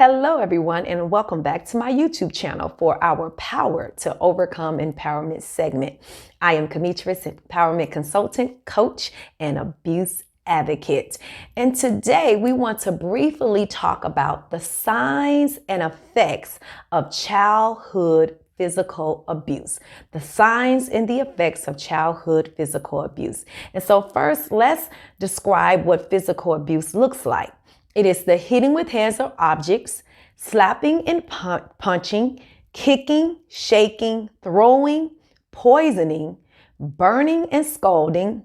Hello, everyone, and welcome back to my YouTube channel for our Power to Overcome Empowerment segment. I am Kmetris, empowerment consultant, coach, and abuse advocate. And today we want to briefly talk about the signs and effects of childhood physical abuse. The signs and the effects of childhood physical abuse. And so first, let's describe what physical abuse looks like. It is the hitting with hands or objects, slapping and punching, kicking, shaking, throwing, poisoning, burning and scalding,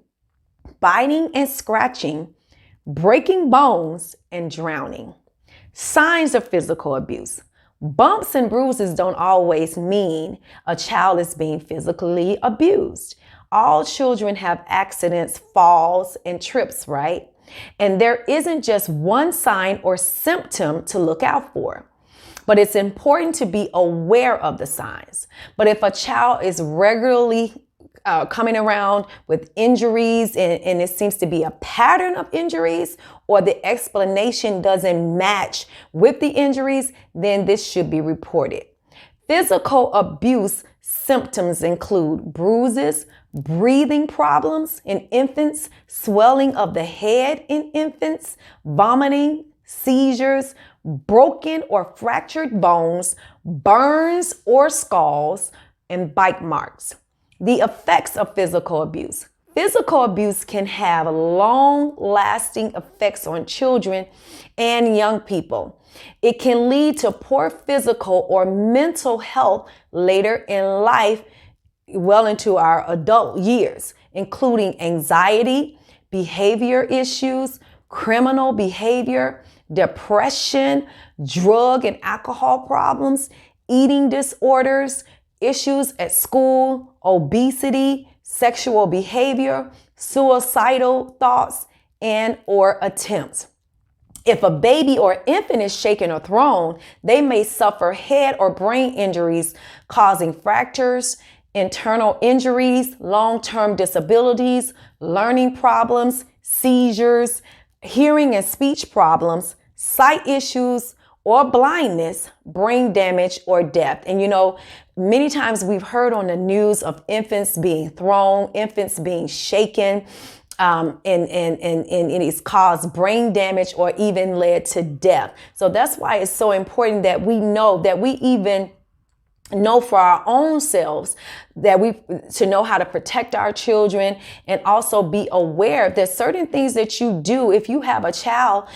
biting and scratching, breaking bones, and drowning. Signs of physical abuse. Bumps and bruises don't always mean a child is being physically abused. All children have accidents, falls, and trips, right? And there isn't just one sign or symptom to look out for, but it's important to be aware of the signs. But if a child is regularly coming around with injuries and it seems to be a pattern of injuries, or the explanation doesn't match with the injuries, then this should be reported. Physical abuse symptoms include bruises, breathing problems in infants, swelling of the head in infants, vomiting, seizures, broken or fractured bones, burns or scalds, and bite marks. The effects of physical abuse. Physical abuse can have long-lasting effects on children and young people. It can lead to poor physical or mental health later in life, well into our adult years, including anxiety, behavior issues, criminal behavior, depression, drug and alcohol problems, eating disorders, issues at school, obesity, sexual behavior, suicidal thoughts, and or attempts. If a baby or infant is shaken or thrown, they may suffer head or brain injuries causing fractures, internal injuries, long-term disabilities, learning problems, seizures, hearing and speech problems, sight issues, or blindness, brain damage, or death. And many times we've heard on the news of infants being thrown, infants being shaken, and it's caused brain damage or even led to death. So that's why it's so important that we know, that we even know for our own selves, that to know how to protect our children, and also be aware that certain things that you do, if you have a child,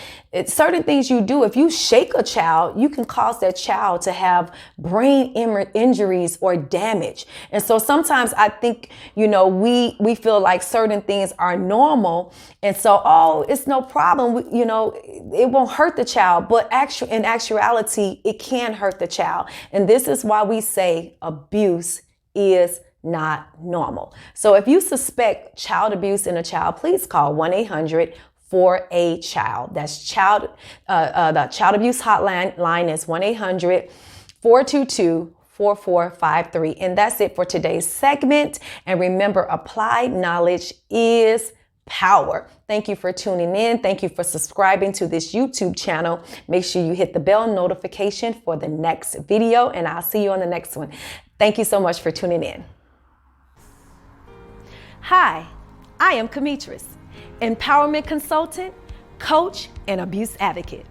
certain things you do, if you shake a child, you can cause that child to have brain injuries or damage. And so sometimes I think, we feel like certain things are normal. And so, it's no problem. It won't hurt the child, but in actuality, it can hurt the child. And this is why we say abuse is not normal. So if you suspect child abuse in a child, please call 1-800-4A-CHILD. That's the child abuse hotline line is 1-800-422-4453. And that's it for today's segment. And remember, applied knowledge is power. Thank you for tuning in. Thank you for subscribing to this YouTube channel. Make sure you hit the bell notification for the next video, and I'll see you on the next one. Thank you so much for tuning in. Hi, I am Kmetris, empowerment consultant, coach, and abuse advocate.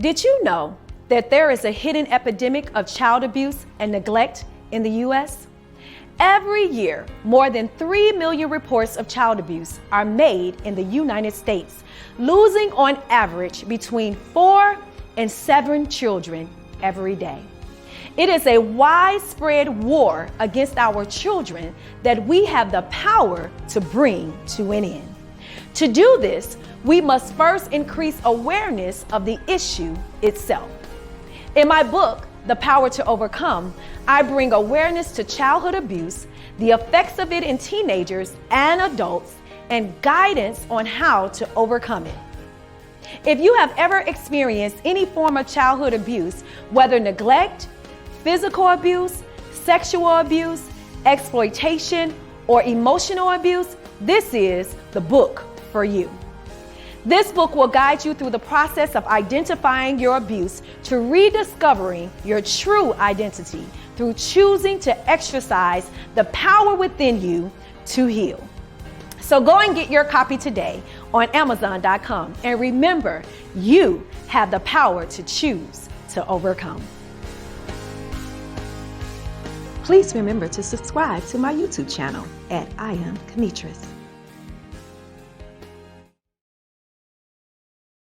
Did you know that there is a hidden epidemic of child abuse and neglect in the U.S.? Every year, more than 3 million reports of child abuse are made in the United States, losing on average between 4 and 7 children every day. It is a widespread war against our children that we have the power to bring to an end. To do this, we must first increase awareness of the issue itself. In my book, The Power to Overcome, I bring awareness to childhood abuse, the effects of it in teenagers and adults, and guidance on how to overcome it. If you have ever experienced any form of childhood abuse, whether neglect, physical abuse, sexual abuse, exploitation, or emotional abuse, this is the book for you. This book will guide you through the process of identifying your abuse to rediscovering your true identity through choosing to exercise the power within you to heal. So go and get your copy today on Amazon.com. And remember, you have the power to choose to overcome. Please remember to subscribe to my YouTube channel at IAmKmetris.